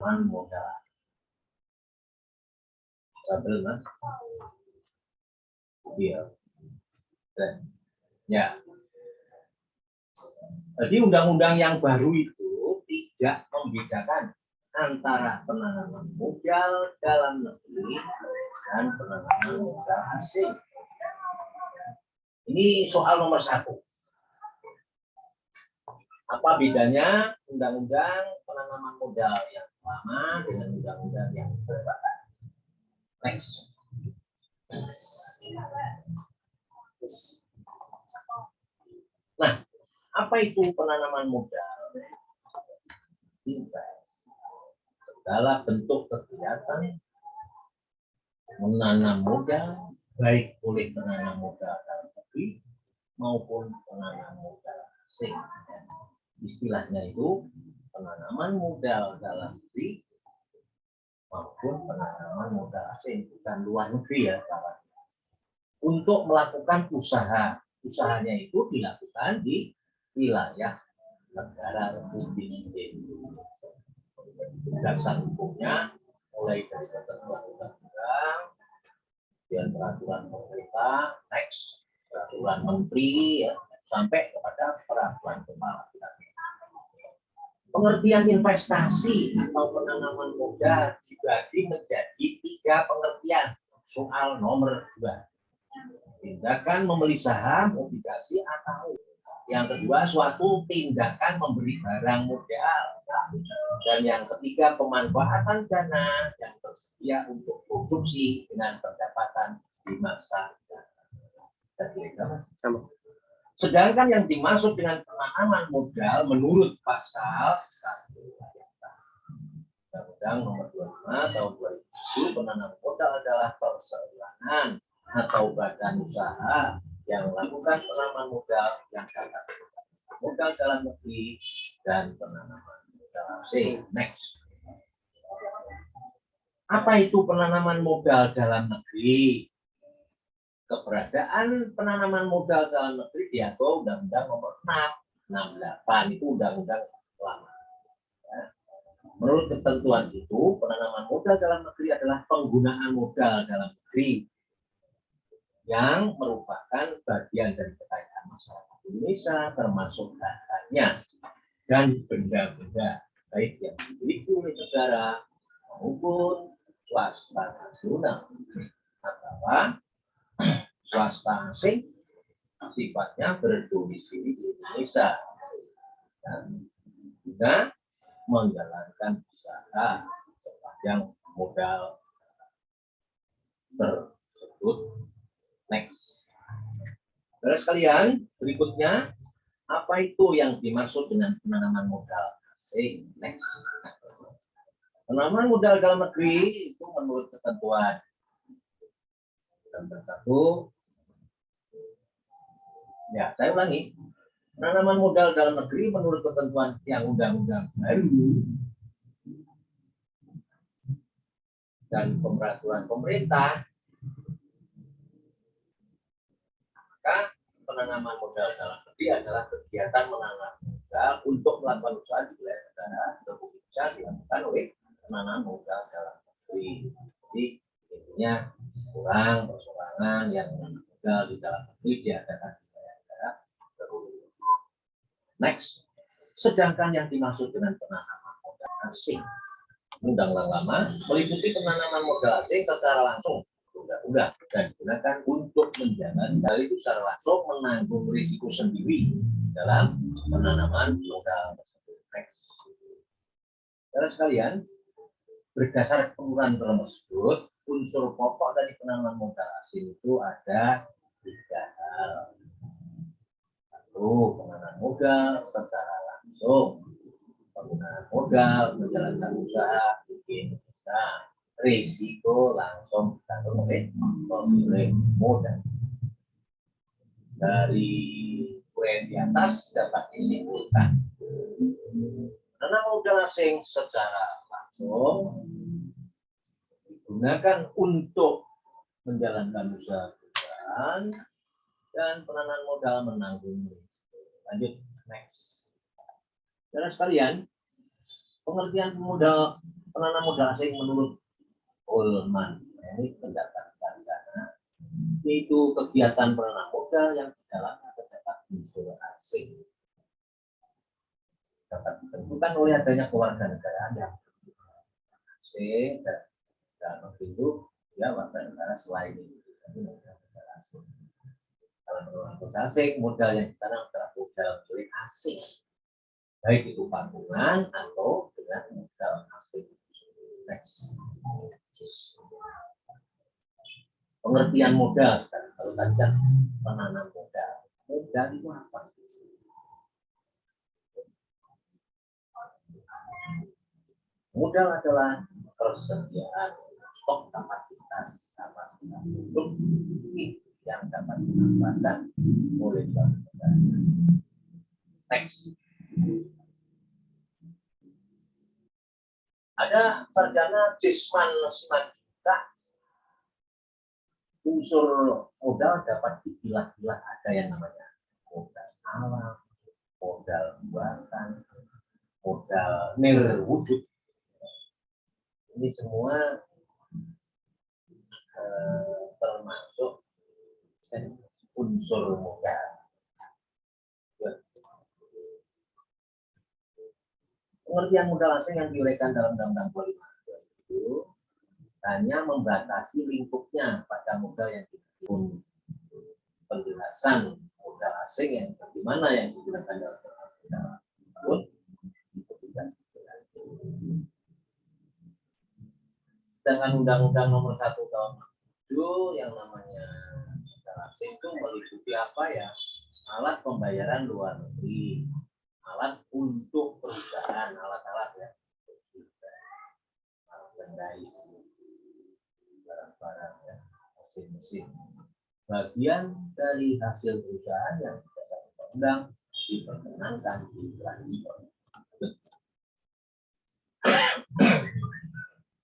penanaman modal. Betul, Mas? Iya. Ya. Jadi undang-undang yang baru itu tidak membedakan antara penanaman modal dalam negeri dan penanaman modal asing. Ini soal nomor 1. Apa bedanya undang-undang penanaman modal yang lama dengan undang-undang yang baru? Next. Nah, apa itu penanaman modal? Invest. Segala bentuk kegiatan menanam modal, baik oleh penanam modal dalam negeri maupun penanam modal asing. Istilahnya itu penanaman modal dalam negeri maupun penanaman modal asing, bukan luar negeri ya, kawan. Untuk melakukan usaha, usahanya itu dilakukan di wilayah negara Republik Indonesia. Dasar hukumnya mulai dari ketentuan undang-undang, kemudian peraturan pemerintah, next peraturan menteri, ya, sampai kepada peraturan kepala daerah. Pengertian investasi atau penanaman modal dibagi menjadi 3 pengertian. Soal nomor 2. Tindakan membeli saham, obligasi, atau yang kedua suatu tindakan memberi barang modal. Dan yang ketiga pemanfaatan dana yang tersedia untuk produksi dengan pendapatan di masa depan. Sedangkan yang dimaksud dengan penanaman modal menurut pasal 1 Undang-Undang Nomor 25 Tahun 2007, penanaman modal adalah perseorangan atau badan usaha yang melakukan penanaman modal yang dapat modal dalam negeri dan penanaman modal asing. Next. Apa itu penanaman modal dalam negeri? Keberadaan penanaman modal dalam negeri diatur Undang-Undang Nomor 668, itu undang-undang lama. Ya. Menurut ketentuan itu, penanaman modal dalam negeri adalah penggunaan modal dalam negeri yang merupakan bagian dari kekayaan masyarakat Indonesia, termasuk hartanya dan benda-benda baik yang dimiliki oleh negara maupun swasta nasional atau swasta asing sifatnya berdomisili di Indonesia dan juga menjalankan usaha sepanjang modal tersebut. Next. Saudara sekalian, berikutnya apa itu yang dimaksud dengan penanaman modal asing? Next. Penanaman modal dalam negeri itu menurut ketentuan Undang-Undang 1. Ya, saya ulangi. Penanaman modal dalam negeri menurut ketentuan yang undang-undang baru dan peraturan pemerintah, maka penanaman modal dalam negeri adalah kegiatan menanam modal untuk melakukan usaha di wilayah negara Republik Indonesia dilakukan oleh penanaman modal dalam negeri. Jadi intinya kurang persoalan yang menanam modal di dalam negeri diadakan di wilayah negara Republik Indonesia. Next. Sedangkan yang dimaksud dengan penanaman modal asing, undang-undang lama meliputi penanaman modal asing secara langsung undang-undang dan digunakan untuk menjalankan hal itu secara langsung menanggung risiko sendiri dalam penanaman modal tersebut. Saudara sekalian, berdasar ketentuan tersebut, unsur pokok dari penanaman modal asing itu ada 3 hal. Satu, penanaman modal secara langsung, penggunaan modal menjalankan usaha bikin usaha, risiko langsung ditanggung oleh pemilik modal. Dari poin di atas dapat disimpulkan penanaman modal asing secara langsung digunakan untuk menjalankan usaha perusahaan dan penanaman modal menanggung risiko. Lanjut, next. Saudara sekalian, pengertian modal penanam modal asing menurut Ullman, ini mendapatkan dana, yaitu kegiatan penanam modal yang di dalamnya terdapat unsur asing. Dapat ditentukan oleh adanya kewarganegaraan yang asing dan dalam bentuk ya warga negara selain Indonesia. Dalam penanaman modal asing, modal yang ditanam adalah modal milik asing, baik itu patungan atau dengan modal asing. Next. Pengertian modal sekarang. Kalau tadi kan penanam modal. Modal itu apa? Modal adalah persediaan stok kapasitas untuk yang dapat dimanfaatkan oleh suatu negara. Next. Ada sarjana Cisman Simanjuntak. Unsur modal dapat dipilah-pilah, ada yang namanya modal alam, modal buatan, modal nirwujud. Ini semua termasuk unsur modal. Pengertian modal asing yang diuraikan dalam Undang-Undang 25 itu hanya membatasi lingkupnya pada modal yang digunakan. Penjelasan modal asing yang bagaimana yang digunakan dalam modal tersebut itu tidak dijelaskan. Dengan Undang-Undang Nomor 1 Tahun 2007 yang namanya modal asing itu meliputi apa ya? Alat pembayaran luar negeri, alat untuk perusahaan, alat-alat ya, barang-barang ya, mesin-mesin, bagian dari hasil perusahaan yang berdasarkan undang diperkenankan di transfer.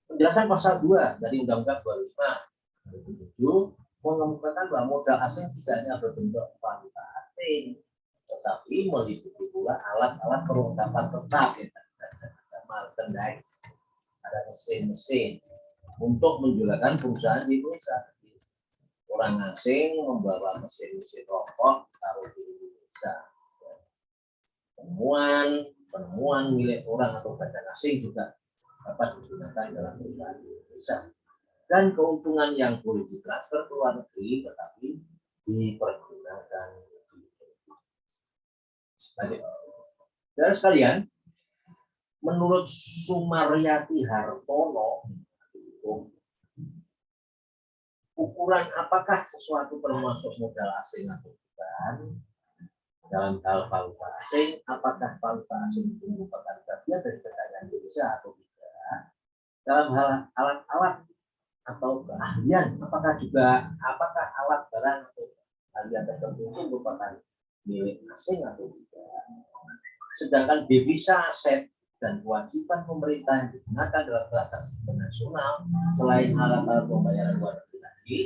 Penjelasan pasal 2 dari Undang-Undang 25 2007 mengemukakan bahwa modal asing tidak hanya berbentuk valuta asing, tetapi meliputi pula alat-alat perlengkapan tetap, ya, ada merchandise, ada mesin-mesin untuk menjualkan perusahaan di Indonesia. Orang asing membawa mesin-mesin rokok taruh di Indonesia. Penemuan milik orang atau badan asing juga dapat digunakan dalam perusahaan di Indonesia. Dan keuntungan yang boleh ditransfer ke luar negeri tetapi dipergunakan. Saudara sekalian, menurut Sumaryati Hartono, ukuran apakah sesuatu termasuk modal asing atau bukan dalam hal valuta asing, apakah valuta asing itu merupakan bagian dari kekayaan Indonesia atau tidak, dalam hal alat-alat atau keahlian, apakah alat barang atau keahlian tertentu itu merupakan milik asing atau tidak. Sedangkan devisa, aset dan kewajiban pemerintah yang digunakan dalam transaksi internasional selain alat-alat pembayaran luar negeri tadi,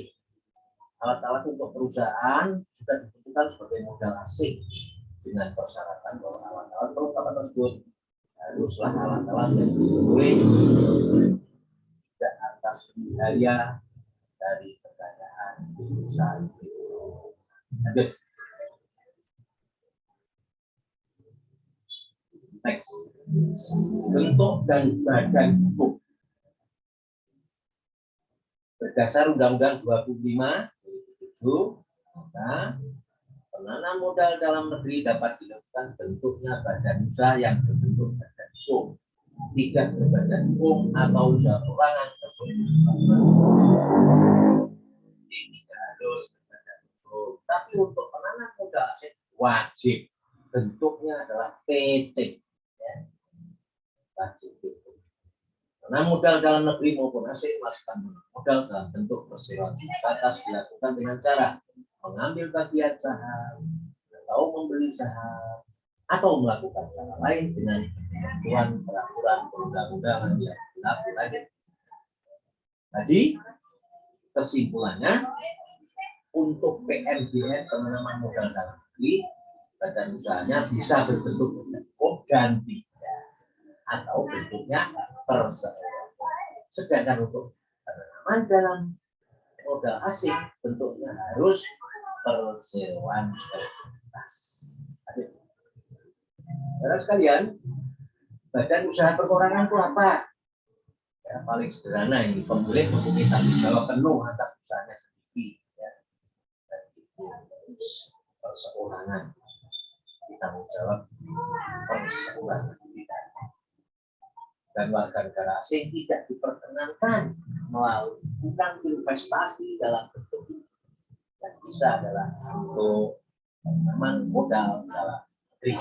alat-alat untuk perusahaan juga dibutuhkan sebagai modal asing dengan persyaratan bahwa alat-alat perlengkapan tersebut haruslah alat-alat yang disesuai tidak atas biaya dari kekayaan Indonesia. Next. Bentuk dan badan hukum. Berdasar Undang-Undang 25 2007, maka penanam modal dalam negeri dapat dilakukan bentuknya badan usaha yang berbentuk badan hukum, tidak berbadan hukum atau usaha perorangan sesuai tidak harus berbadan hukum. Tapi untuk penanam modal asing wajib bentuknya adalah PT. Karena modal dalam negeri maupun asing melakukan modal dalam bentuk persewaan terbatas dilakukan dengan cara mengambil bagian saham atau membeli saham atau melakukan cara lain dengan ketentuan peraturan perundang-undangan yang berlaku lagi. Jadi kesimpulannya untuk PMBN penanaman modal dalam negeri badan usahanya bisa berbentuk dan tidak atau bentuknya perseroan. Sedangkan untuk penanaman dalam modal asing bentuknya harus perseroan terbatas. Saudara sekalian, badan usaha perseorangan itu apa? Ya, paling sederhana ini, pemilik mempunyai tanggung jawab penuh atas usahanya sendiri. Ya. Dan itu perseorangan, tanggung jawab perseorangan. Dan warga negara asing tidak diperkenankan melakukan investasi dalam bentuk ini. Yang bisa adalah untuk penanaman modal dalam negeri.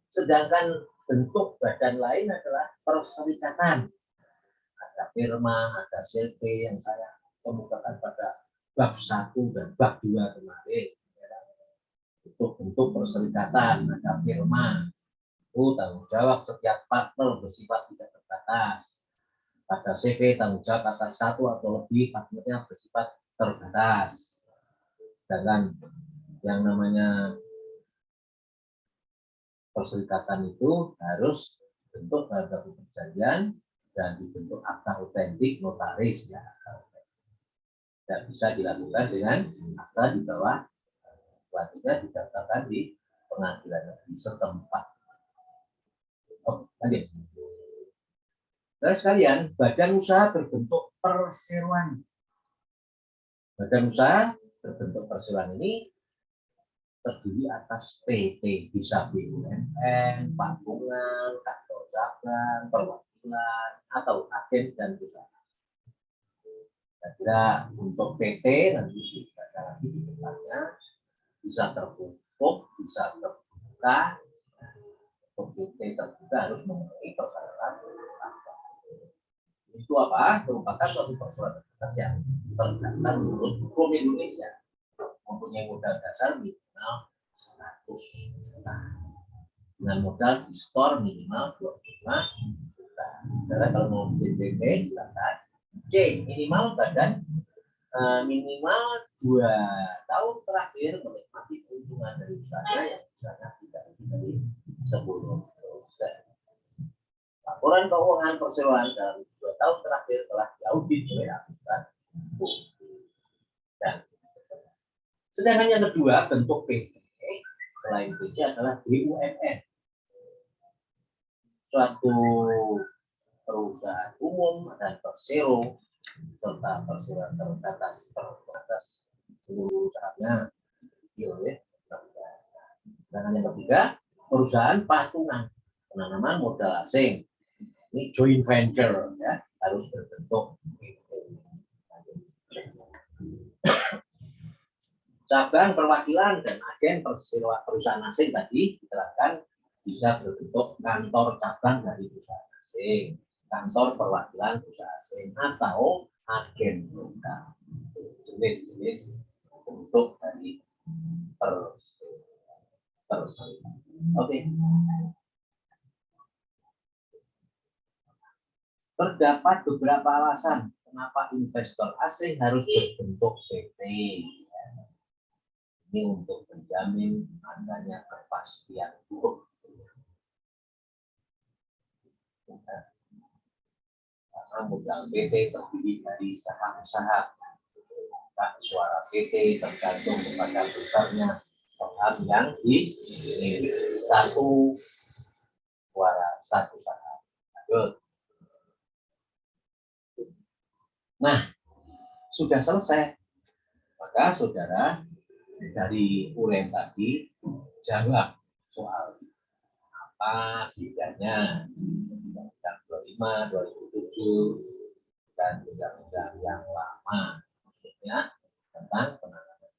Sedangkan bentuk badan lain adalah perserikatan. Ada firma, ada CV yang saya kemukakan pada bab 1 dan bab 2 kemarin. Untuk bentuk perserikatan, ada firma. Tanggung jawab setiap partner bersifat tidak terbatas. Pada CV tanggung jawab atas 1 atau lebih partnernya bersifat terbatas. Sedangkan yang namanya perserikatan itu harus bentuk dalam satu perjanjian dan dibentuk akta otentik notaris ya. Dan bisa dilakukan dengan akta di bawah pelatihan didaftarkan di pengadilan negeri setempat. Lanjut. Dan sekalian, badan usaha berbentuk perseroan. Badan usaha berbentuk perseroan ini terdiri atas PT, bisa BUMN, patungan, kantor cabang, perwakilan, atau agen dan usaha. Saya kira untuk PT nanti kita lagi di depannya bisa tertutup, bisa terbuka. Untuk PT terbuka harus memenuhi persyaratan. Itu apa? Merupakan suatu persoalan yang terdaftar menurut hukum Indonesia. Mempunyai modal dasar minimal 100 juta. Dengan modal di store minimal 25 juta. Karena kalau mau BPP silakan. C, minimal badan minimal 2 tahun terakhir menikmati keuntungan dari usahanya yang misalnya tidak lebih dari 10%. Laporan keuangan perseroan dalam 2 tahun terakhir telah diaudit oleh akuntan. Dan sedangkan yang kedua bentuk PT selain PT adalah BUMN, suatu perusahaan umum dan persero serta perseroan terbatas seluruh usahanya. Sedangkan yang ketiga perusahaan patungan penanaman modal asing. Ini joint venture ya, harus berbentuk cabang perwakilan dan agen perusahaan asing tadi diterapkan bisa berbentuk kantor cabang dari perusahaan asing, kantor perwakilan perusahaan asing, atau agen lokal. Jenis-jenis bentuk dari perseroan. Oke. Terdapat beberapa alasan kenapa investor asing harus berbentuk PT. Ini untuk menjamin adanya kepastian hukum. Karena modal PT terdiri dari saham-saham. Suara PT tergantung kepada besarnya saham yang dimiliki. 1 suara 1 saham. Lanjut. Nah, sudah selesai. Maka saudara dari uraian tadi jawab soal apa bedanya Undang-Undang 25 2007 dan undang-undang yang lama, maksudnya tentang penanaman.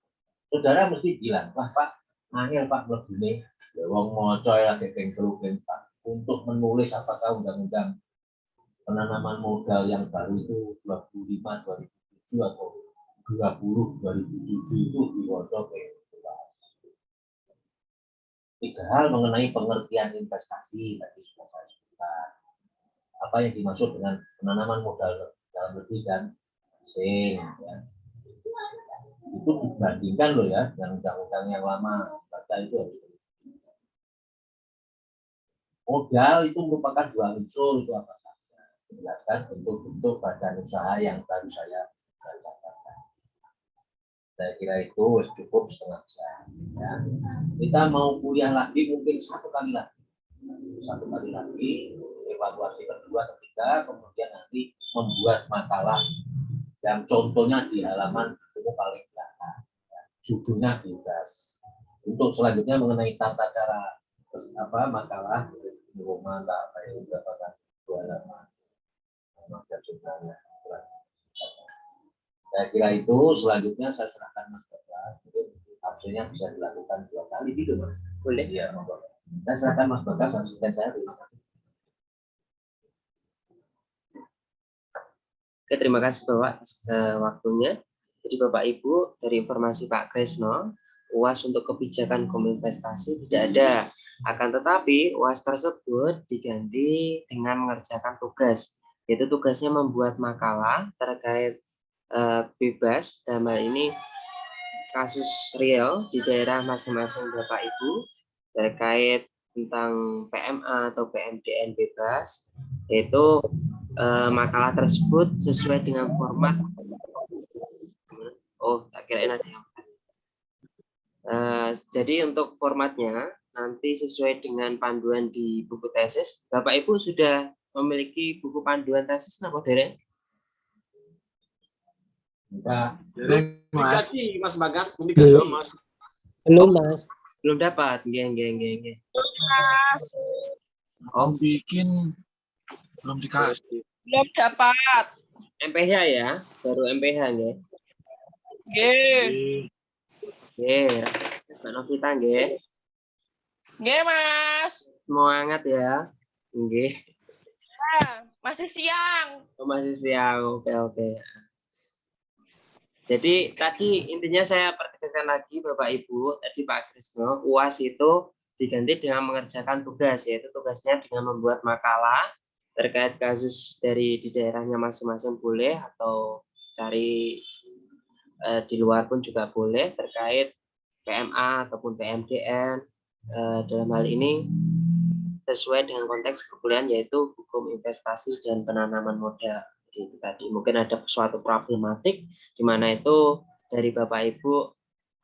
Saudara mesti bilang, wah Pak, angel Pak begini, wong mocoy lagi kengkerukin Pak, untuk menulis apakah undang-undang penanaman modal yang baru itu 25 2007 atau 20 2007 itu diwajib. 3 hal mengenai pengertian investasi tadi sudah saya sebutkan. Apa yang dimaksud dengan penanaman modal dalam negeri dan asing ya. Itu dibandingkan loh ya dengan undang-undang yang lama. Baca itu harus. Modal itu merupakan 2 unsur, itu apa saja. menjelaskan bentuk-bentuk badan usaha yang baru saya bacakan. Saya kira itu cukup setengah jam. Ya. Kita mau kuliah lagi mungkin satu kali lagi, evaluasi kedua, ketiga, kemudian nanti membuat makalah yang contohnya di halaman itu paling belakang. Ya. Judulnya bebas. Untuk selanjutnya mengenai tata cara makalah pengumuman apa yang mendapatkan 2 halaman. Saya kira itu selanjutnya saya serahkan Mas Bagas. Mungkin absennya bisa dilakukan 2 kali gitu Mas. Boleh ya. Saya serahkan Mas Bagas asisten saya. Terima kasih. Oke, terima kasih Bapak atas waktunya. Jadi Bapak Ibu, dari informasi Pak Kresno, UAS untuk kebijakan kominvestasi tidak ada. Akan tetapi UAS tersebut diganti dengan mengerjakan tugas, yaitu tugasnya membuat makalah terkait bebas, dalam hal ini kasus real di daerah masing-masing Bapak Ibu terkait tentang PMA atau PMDN bebas, yaitu makalah tersebut sesuai dengan format. Oh, tak kirain ada yang jadi untuk formatnya nanti sesuai dengan panduan di buku tesis. Bapak Ibu sudah memiliki buku panduan tesis napa dereng? Dikasih Mas Bagas, dikasih Mas. Belum Mas. Belum dapat, nggih. Mas, Oh, bikin belum dikasih. belum dapat. MPH ya, baru MPH nggih. Nggih. Nggih, Mbak Novita nggih. Nggih, Mas. Semangat ya. Nggih. Nah, masih siang. Oh, masih siang. Oke. Jadi tadi intinya saya pertegaskan lagi Bapak Ibu, tadi Pak Kresno, UAS itu diganti dengan mengerjakan tugas, yaitu tugasnya dengan membuat makalah terkait kasus dari di daerahnya masing-masing boleh, atau cari di luar pun juga boleh, terkait PMA ataupun PMDN. Dalam hal ini sesuai dengan konteks perkuliahan, yaitu hukum investasi dan penanaman modal. Jadi itu tadi mungkin ada suatu problematik di mana itu dari Bapak Ibu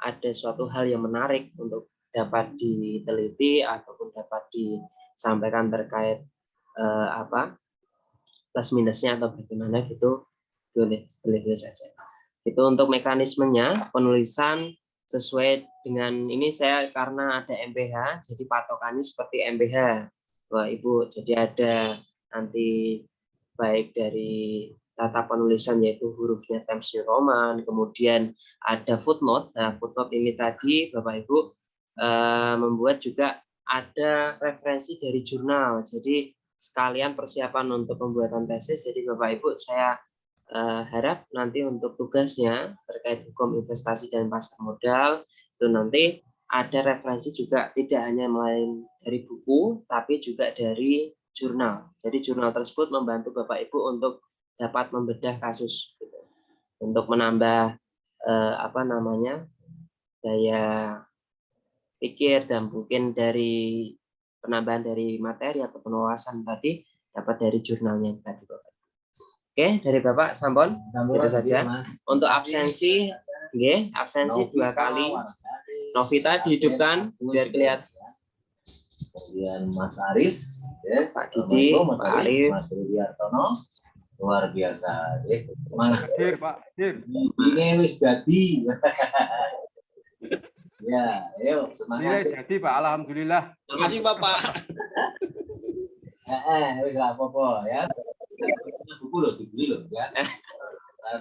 ada suatu hal yang menarik untuk dapat diteliti ataupun dapat disampaikan terkait plus minusnya atau bagaimana gitu, boleh saja. Itu untuk mekanismenya penulisan sesuai dengan ini, saya karena ada MPH jadi patokannya seperti MPH Bapak Ibu. Jadi ada nanti baik dari tata penulisan yaitu hurufnya Times New Roman, kemudian ada footnote. Nah, footnote ini tadi Bapak Ibu membuat juga ada referensi dari jurnal. Jadi sekalian persiapan untuk pembuatan tesis. Jadi Bapak Ibu, saya harap nanti untuk tugasnya terkait hukum investasi dan pasar modal itu nanti ada referensi juga, tidak hanya melalui dari buku tapi juga dari jurnal. Jadi jurnal tersebut membantu Bapak Ibu untuk dapat membedah kasus gitu. Untuk menambah daya pikir dan mungkin dari penambahan dari materi atau wawasan tadi dapat dari jurnalnya tadi Bapak. Oke, dari Bapak Sampon itu saja. Untuk absensi, absensi 2 kali. Novita dihidupkan biar kelihatan. Kemudian Mas Aris, ya, Pak Didi, Mas Pak Arif, Mas Rudiartono, luar biasa. Semangat. Hadir, Pak. Hadir. Ini wis dadi. Ya, ayo semangat. Jadi Pak, alhamdulillah. Terima kasih Bapak. Wis lah apa-apa ya. Buku loh dibeli loh ya.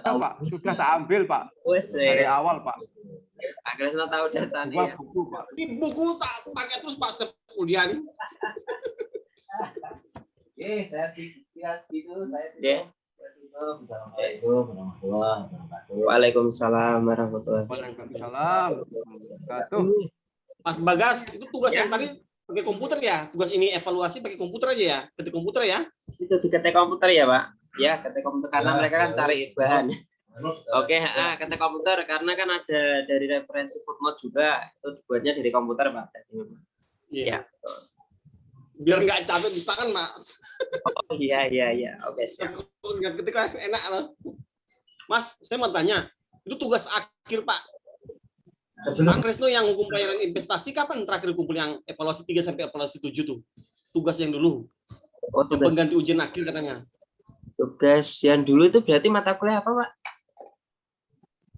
Pak, sudah tak ambil Pak. Wes Dari awal Pak. Pak Kresno tahu datanya. Buku Pak. Ini buku tak pakai terus Pak setiap kuliah nih. Oke, saya kira gitu. Waalaikumsalam warahmatullahi wabarakatuh. Waalaikumsalam. Mas Bagas, itu tugas yang tadi pakai komputer ya? Tugas ini evaluasi pakai komputer aja ya? Ketik komputer ya? Itu diketik komputer ya Pak? Ya, ketik komputer karena mereka kan cari bahan. Oke, ketik komputer karena kan ada dari referensi footnote juga, itu dibuatnya dari komputer Pak. Iya. Ya. Biar nggak capek bisa kan Mas. Oh iya iya. Oke, siap. Ketika enak loh. Mas, saya mau tanya, itu tugas akhir Pak. Pak Krisno yang hukum pelayaran investasi kapan terakhir kumpul yang evaluasi 3 sampai evaluasi 7 tuh? Tugas yang dulu. Oh, Yang tugas pengganti ujian akhir katanya. yang dulu itu berarti mata kuliah apa, Pak?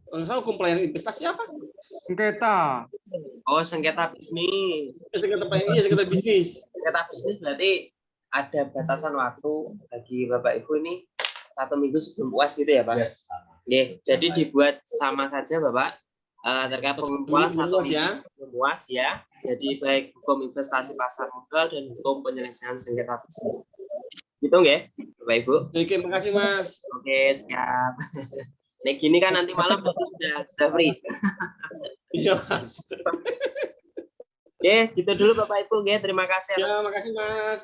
Kalau nggak salah hukum pelayaran investasi apa? Sengketa. Oh, sengketa bisnis. Sengketa bisnis. Sengketa bisnis berarti ada batasan waktu bagi Bapak Ibu ini 1 minggu sebelum UAS gitu ya, Pak? Yes. Oke, jadi dibuat sama saja, Bapak. Terkait pengumpulan 1 Luas minggu ya. sebelum UAS ya. Jadi baik hukum investasi pasar modal dan hukum penyelesaian sengketa bisnis. Gitu nggih, Bapak Ibu? Oke, makasih Mas. Oke, siap. Nek gini kan nanti malam berarti sudah free. Iya Mas. Oke, gitu dulu Bapak Ibu. Oke, terima kasih atas Ya, makasih Mas.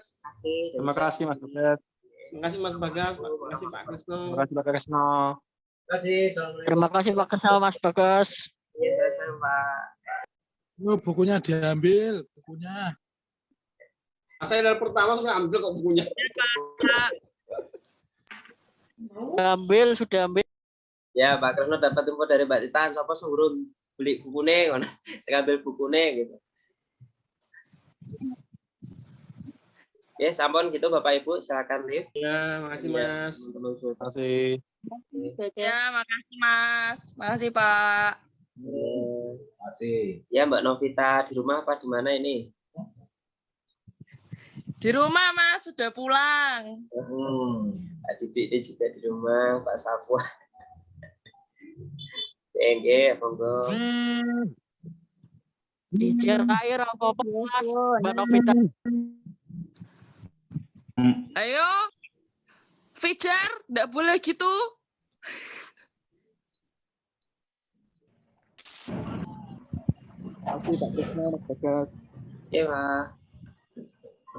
Terima kasih Mas Butet. Makasih Mas Bagas. Makasih Pak Krisno. Terima kasih Pak Kresno. Terima kasih. Assalamualaikum. Terima kasih Pak Kesal, Mas Bagas. Ya, saya Pak. Oh, bukunya diambil, bukunya. Saya dari pertama sudah ambil kok bukunya. Sudah ambil. Ya, Pak Kresno dapat info dari Mbak Titan, sapa suruh beli bukune ngono. Saya ambil bukune gitu. Ya, sampun gitu Bapak Ibu, silakan live. Ya, makasih Ya, Mas. teman-teman semua. Terima kasih. Ya, makasih Mas. Makasih Pak. Terima kasih. Ya, Mbak Novita di rumah apa di mana ini? Di rumah Mas, sudah pulang. Pak Didik ini juga di rumah, Pak Safwa. PNG, monggo. Dijer air apa-apa, Mas. Mbak Novita. Ayo. Fijar, enggak boleh gitu. Aku tak Kesal, Mas Bagas. Ya, Pak.